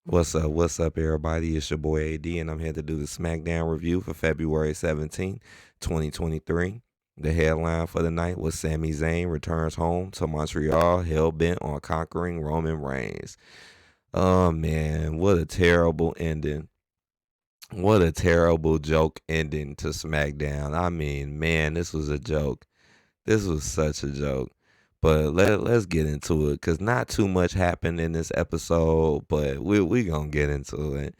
What's up, everybody? It's your boy AD, and I'm here to do the SmackDown review for February 17th, 2023. The headline for the night was Sami Zayn returns home to Montreal, hell bent on conquering Roman Reigns. Oh man, what a terrible ending. What a terrible joke ending to SmackDown. I mean, man, this was a joke. This was such a joke. But let's get into it because not too much happened in this episode, but we going to get into it.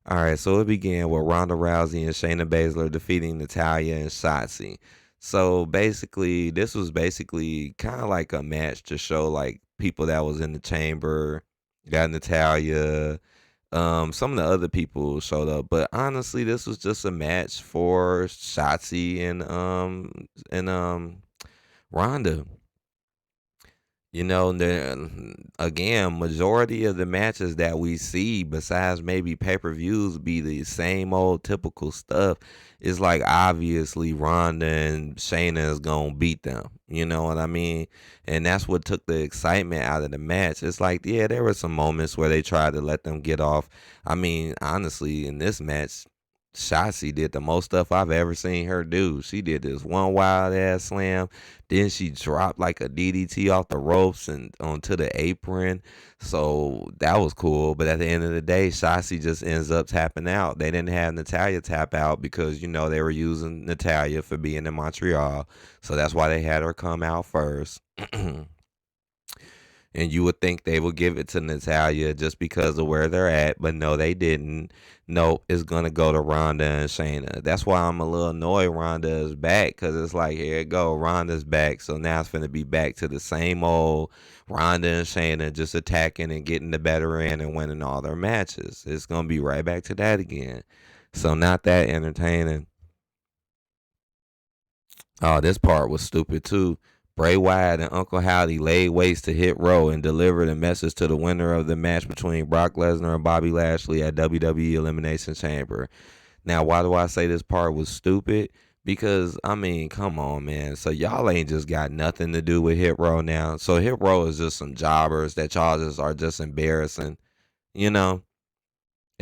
All right, so it began with Ronda Rousey and Shayna Baszler defeating Natalya and Shotzi. So basically, this was basically kind of like a match to show like people that was in the chamber. Got Natalya, some of the other people showed up, but honestly, this was just a match for Shotzi and Ronda. Again, majority of the matches that we see, besides maybe pay-per-views, be the same old typical stuff. It's like obviously Ronda and Shayna is gonna beat them. You know what I mean? And that's what took the excitement out of the match. It's like, yeah, there were some moments where they tried to let them get off. I mean, honestly, in this match, Shotzi did the most stuff I've ever seen her do. She did this one wild ass slam, then she dropped like a DDT off the ropes and onto the apron. So that was cool. But at the end of the day, Shotzi just ends up tapping out. They didn't have Natalya tap out because they were using Natalya for being in Montreal. So that's why they had her come out first. And you would think they would give it to Natalya just because of where they're at, but no, they didn't. Nope, it's gonna go to Ronda and Shayna. That's why I'm a little annoyed Ronda is back, because it's like, here it go, Ronda's back, so now it's gonna be back to the same old Ronda and Shayna just attacking and getting the better end and winning all their matches. It's gonna be right back to that again. So not that entertaining. Oh, this part was stupid too. Bray Wyatt and Uncle Howdy laid waste to Hit Row and delivered a message to the winner of the match between Brock Lesnar and Bobby Lashley at WWE Elimination Chamber. Now, why do I say this part was stupid? Because, I mean, come on, man. So, y'all ain't just got nothing to do with Hit Row now. So, Hit Row is just some jobbers that y'all just are just embarrassing, you know?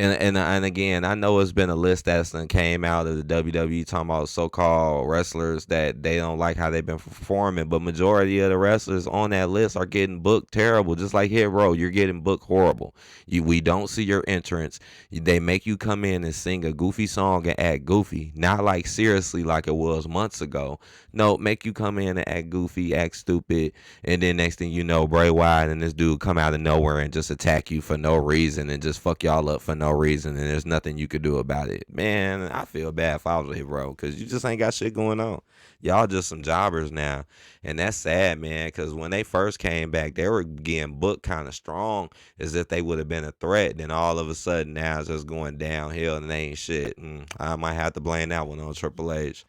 And again, I know it's been a list that's came out of the WWE talking about so-called wrestlers that they don't like how they've been performing, but majority of the wrestlers on that list are getting booked terrible. Just like Hit Row, you're getting booked horrible. We don't see your entrance. They make you come in and sing a goofy song and act goofy, not like seriously like it was months ago. No, make you come in and act goofy, act stupid, and then next thing you know, Bray Wyatt and this dude come out of nowhere and just attack you for no reason and just fuck y'all up for no reason, and there's nothing you could do about it. Man, I feel bad if I was a hero because you just ain't got shit going on. Y'all just some jobbers now, and that's sad, man. Because when they first came back, they were getting booked kind of strong, as if they would have been a threat. Then all of a sudden, now it's just going downhill and they ain't shit. I might have to blame that one on Triple H.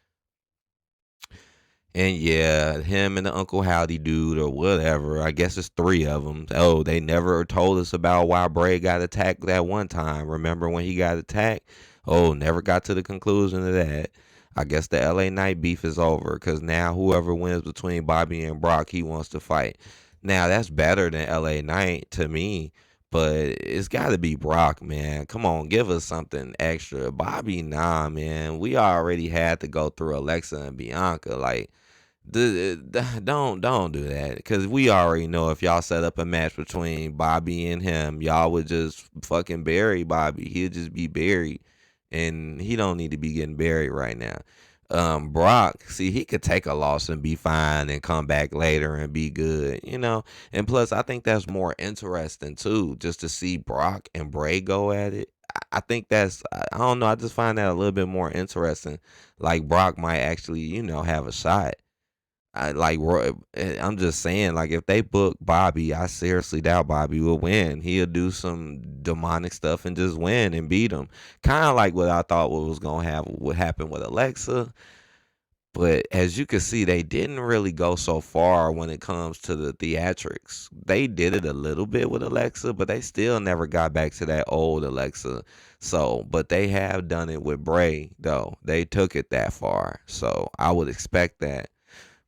And yeah, him and the Uncle Howdy dude or whatever. I guess it's three of them. Oh, they never told us about why Bray got attacked that one time. Remember when he got attacked? Oh, never got to the conclusion of that. I guess the LA Knight beef is over because now whoever wins between Bobby and Brock, he wants to fight. Now that's better than LA Knight to me, but it's got to be Brock, man. Come on, give us something extra. Bobby, nah, man. We already had to go through Alexa and Bianca. Like, don't do that because we already know if y'all set up a match between Bobby and him, y'all would just fucking bury Bobby. He'll just be buried, and he don't need to be getting buried right now. Brock, see, he could take a loss and be fine and come back later and be good. And plus, I think that's more interesting too, just to see Brock and Bray go at it. I think I don't know. I just find that a little bit more interesting. Like Brock might actually, have a shot. I'm just saying, like, if they book Bobby, I seriously doubt Bobby will win. He'll do some demonic stuff and just win and beat him. Kind of like what I thought what was gonna have what happened with Alexa. But as you can see, they didn't really go so far when it comes to the theatrics. They did it a little bit with Alexa, but they still never got back to that old Alexa. So, but they have done it with Bray, though. They took it that far. So I would expect that.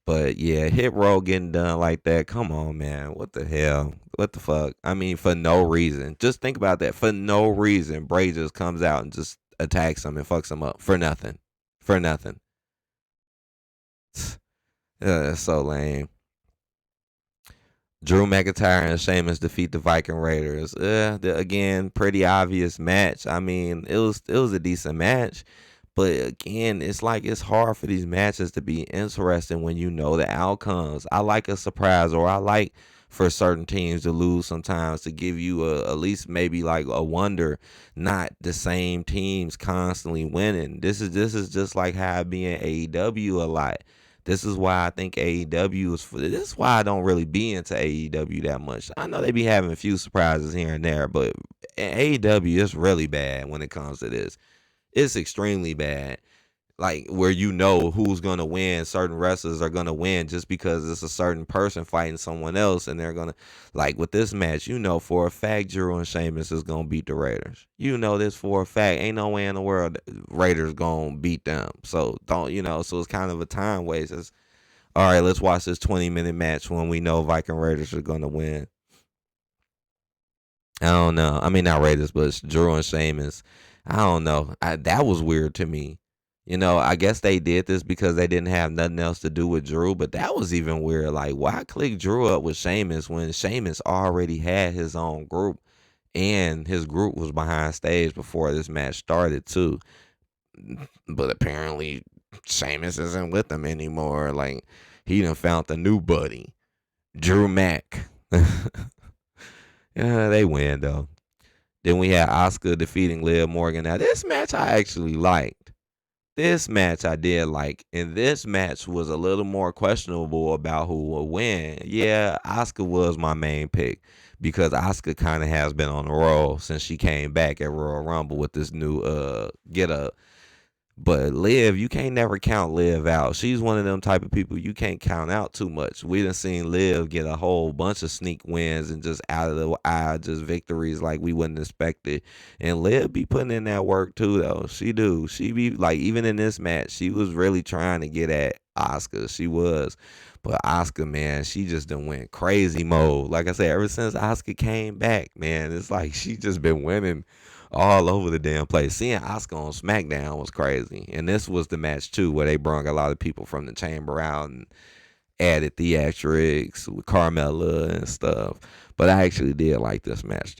But yeah, Hit Row getting done like that. Come on, man. What the hell? What the fuck? I mean, for no reason. Just think about that. For no reason, Bray just comes out and just attacks him and fucks him up for nothing. For nothing. That's so lame. Drew McIntyre and Sheamus defeat the Viking Raiders. Again, pretty obvious match. I mean, it was a decent match, but again, it's like it's hard for these matches to be interesting when you know the outcomes. I like a surprise, or I like for certain teams to lose sometimes to give you at least maybe like a wonder, not the same teams constantly winning. This is just like how I be in AEW a lot. This is why I think AEW is. This is why I don't really be into AEW that much. I know they be having a few surprises here and there, but AEW is really bad when it comes to this. It's extremely bad. Like where you know who's gonna win, certain wrestlers are gonna win just because it's a certain person fighting someone else, and they're gonna like with this match. You know for a fact Drew and Sheamus is gonna beat the Raiders. You know this for a fact. Ain't no way in the world Raiders gonna beat them. So don't So it's kind of a time waste. It's, all right, let's watch this 20-minute match when we know Viking Raiders are gonna win. I don't know. I mean, not Raiders, but Drew and Sheamus. I don't know. That was weird to me. I guess they did this because they didn't have nothing else to do with Drew, but that was even weird. Like, why click Drew up with Sheamus when Sheamus already had his own group and his group was behind stage before this match started, too? But apparently, Sheamus isn't with them anymore. Like, he done found the new buddy, Drew Mack. Yeah, they win, though. Then we had Asuka defeating Liv Morgan. Now, this match I actually liked. This match I did like. And this match was a little more questionable about who will win. Yeah, Asuka was my main pick because Asuka kind of has been on the roll since she came back at Royal Rumble with this new get up. But Liv, you can't never count Liv out. She's one of them type of people you can't count out too much. We done seen Liv get a whole bunch of sneak wins and just out of the eye, just victories like we wouldn't expect it. And Liv be putting in that work too, though. She do. She be like, even in this match, she was really trying to get at Asuka. She was. But Asuka, man, she just done went crazy mode. Like I said, ever since Asuka came back, man, it's like she just been winning all over the damn place. Seeing Asuka on SmackDown was crazy. And this was the match, too, where they brought a lot of people from the chamber out and added theatrics with Carmella and stuff. But I actually did like this match,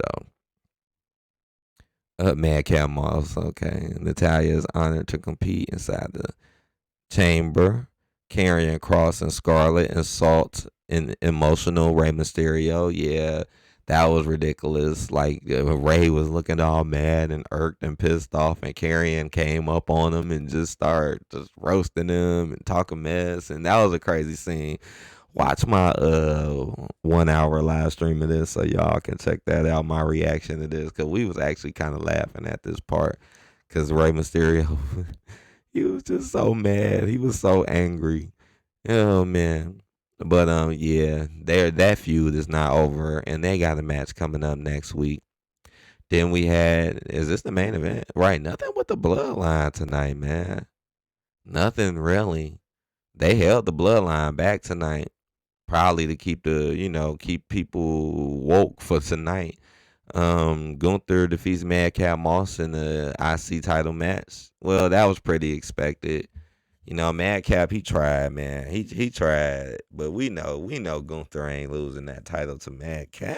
though. Madcap Moss, okay. Natalya is honored to compete inside the chamber. Karrion Kross and Scarlett insult and emotional Rey Mysterio. Yeah, that was ridiculous. Like Ray was looking all mad and irked and pissed off, and Karrion came up on him and just started just roasting him and talking mess, and that was a crazy scene. Watch my 1 hour live stream of this so y'all can check that out. My reaction to this, because we was actually kind of laughing at this part because Rey Mysterio he was just so mad. He was so angry. Oh man. But yeah, that feud is not over, and they got a match coming up next week. Then we had, is this the main event? Right, nothing with the bloodline tonight, man. Nothing really. They held the bloodline back tonight, probably to keep people woke for tonight. Gunther defeats Madcap Moss in the IC title match. Well, that was pretty expected. Madcap, he tried, man. He tried, but we know Gunther ain't losing that title to Madcap.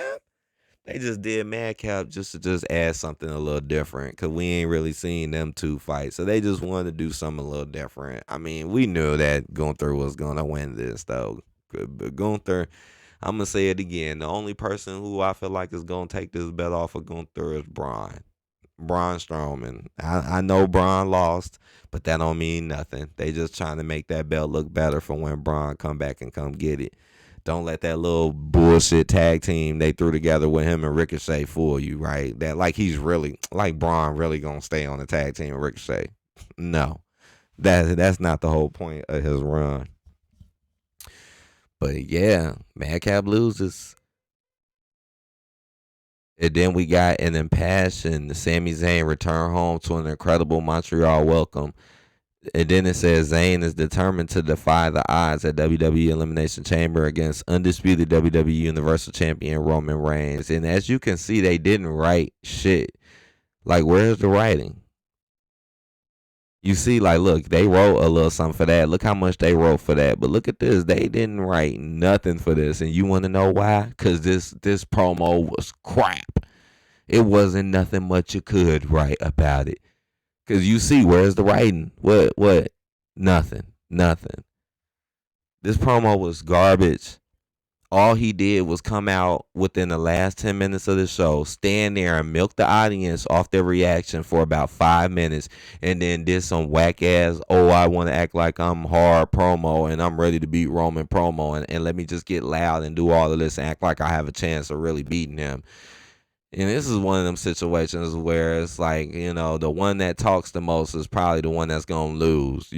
They just did Madcap just to just add something a little different because we ain't really seen them two fight. So they just wanted to do something a little different. I mean, we knew that Gunther was going to win this, though. But Gunther, I'm going to say it again. The only person who I feel like is going to take this belt off of Gunther is Braun. Braun Strowman. I know Braun lost, but that don't mean nothing. They just trying to make that belt look better for when Braun come back and come get it. Don't let that little bullshit tag team they threw together with him and Ricochet fool you, right? That like he's really like Braun really gonna stay on the tag team with Ricochet. No. That's not the whole point of his run. But yeah, Madcap loses. And then we got an impassioned Sami Zayn return home to an incredible Montreal welcome. And then it says Zayn is determined to defy the odds at WWE Elimination Chamber against undisputed WWE Universal Champion Roman Reigns. And as you can see, they didn't write shit. Like, where's the writing? You see, like, look, they wrote a little something for that. Look how much they wrote for that. But look at this. They didn't write nothing for this. And you want to know why? Because this promo was crap. It wasn't nothing much you could write about it. Because you see, where's the writing? What? Nothing. This promo was garbage. All he did was come out within the last 10 minutes of the show, stand there and milk the audience off their reaction for about 5 minutes, and then did some whack ass, oh, I want to act like I'm hard promo and I'm ready to beat Roman promo, and let me just get loud and do all of this and act like I have a chance of really beating him. And this is one of them situations where it's like, the one that talks the most is probably the one that's going to lose,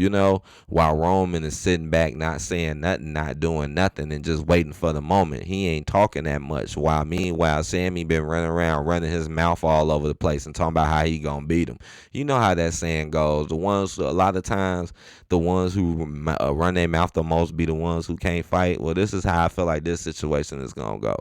while Roman is sitting back, not saying nothing, not doing nothing, and just waiting for the moment. He ain't talking that much. Meanwhile, Sami been running around, running his mouth all over the place and talking about how he going to beat him. You know how that saying goes. A lot of times, the ones who run their mouth the most be the ones who can't fight. Well, this is how I feel like this situation is going to go.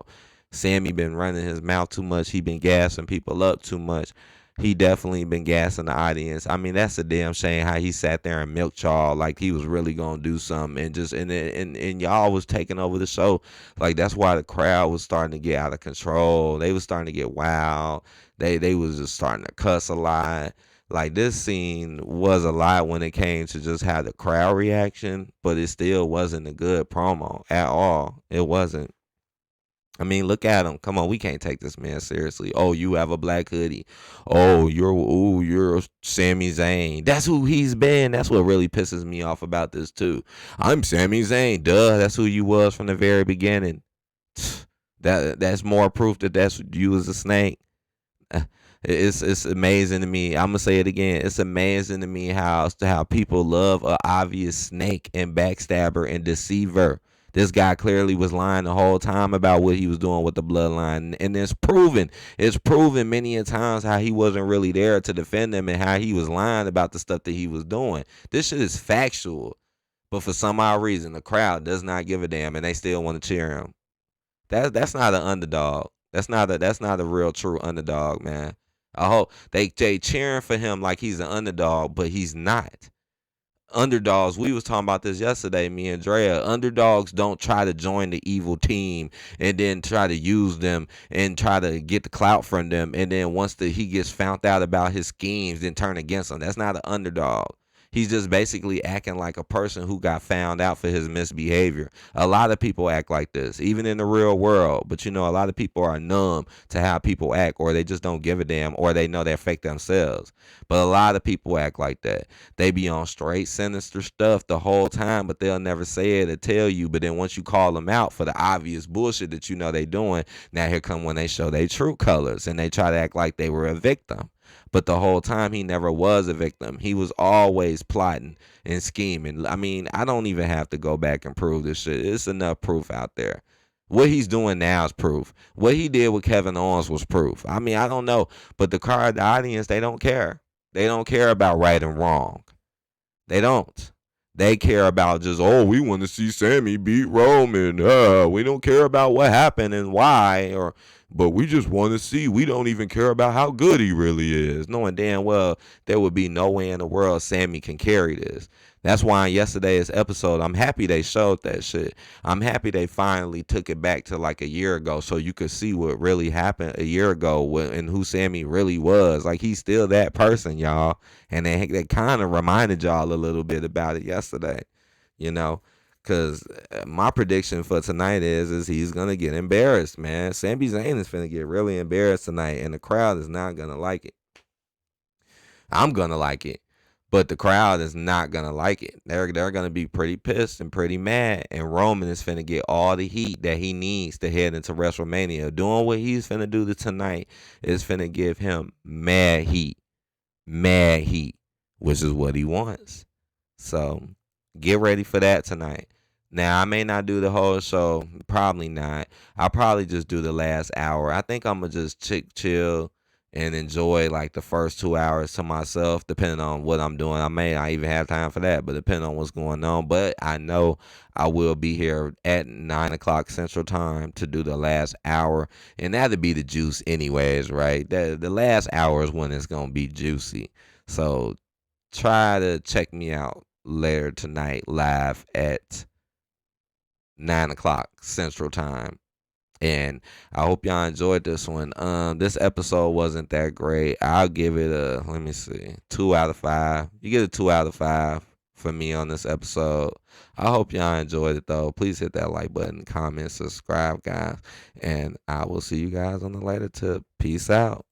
Sami been running his mouth too much. He been gassing people up too much. He definitely been gassing the audience. I mean, that's a damn shame how he sat there and milked y'all like he was really gonna do something, and y'all was taking over the show. Like, that's why the crowd was starting to get out of control. They was starting to get wild. They was just starting to cuss a lot. Like, this scene was a lot when it came to just how the crowd reaction, but it still wasn't a good promo at all. It wasn't. I mean, look at him. Come on, we can't take this man seriously. Oh, you have a black hoodie. Oh, you're Sami Zayn. That's who he's been. That's what really pisses me off about this too. I'm Sami Zayn. Duh, that's who you was from the very beginning. That's more proof that that's you as a snake. It's amazing to me. I'm gonna say it again. It's amazing to me how people love a obvious snake and backstabber and deceiver. This guy clearly was lying the whole time about what he was doing with the bloodline. And it's proven. It's proven many a times how he wasn't really there to defend them and how he was lying about the stuff that he was doing. This shit is factual. But for some odd reason, the crowd does not give a damn and they still want to cheer him. That's not an underdog. That's not a real true underdog, man. I hope they cheering for him like he's an underdog, but he's not. Underdogs, we was talking about this yesterday, me and Drea. Underdogs don't try to join the evil team and then try to use them and try to get the clout from them, and then once he gets found out about his schemes, then turn against them. That's not an underdog. He's just basically acting like a person who got found out for his misbehavior. A lot of people act like this, even in the real world. But a lot of people are numb to how people act, or they just don't give a damn, or they know they're fake themselves. But a lot of people act like that. They be on straight sinister stuff the whole time, but they'll never say it or tell you. But then once you call them out for the obvious bullshit that they doing, now here come when they show their true colors and they try to act like they were a victim. But the whole time he never was a victim. He was always plotting and scheming. I mean, I don't even have to go back and prove this shit. It's enough proof out there. What he's doing now is proof. What he did with Kevin Owens was proof. I mean, I don't know. But the audience, they don't care. They don't care about right and wrong. They don't. They care about just, we want to see Sami beat Roman. We don't care about what happened and why, but we just want to see. We don't even care about how good he really is, knowing damn well there would be no way in the world Sami can carry this. That's why in yesterday's episode, I'm happy they showed that shit. I'm happy they finally took it back to like a year ago so you could see what really happened a year ago and who Sami really was. Like, he's still that person, y'all. And they kind of reminded y'all a little bit about it yesterday, because my prediction for tonight is he's going to get embarrassed, man. Sami Zayn is going to get really embarrassed tonight, and the crowd is not going to like it. I'm going to like it. But the crowd is not going to like it. They're going to be pretty pissed and pretty mad. And Roman is finna get all the heat that he needs to head into WrestleMania. Doing what he's finna do tonight is finna give him mad heat. Mad heat, which is what he wants. So get ready for that tonight. Now, I may not do the whole show. Probably not. I'll probably just do the last hour. I think I'm going to just chill and enjoy like the first 2 hours to myself, depending on what I'm doing. I may not even have time for that, but depending on what's going on. But I know I will be here at 9 o'clock Central Time to do the last hour, and that'll be the juice, anyways, right? The last hour is when it's gonna be juicy. So try to check me out later tonight live at 9 o'clock Central Time. And I hope y'all enjoyed this one. This episode wasn't that great. I'll give it a, let me see, 2 out of 5. You get a 2 out of 5 for me on this episode. I hope y'all enjoyed it though. Please hit that like button, comment, subscribe, guys, and I will see you guys on the later tip. Peace out.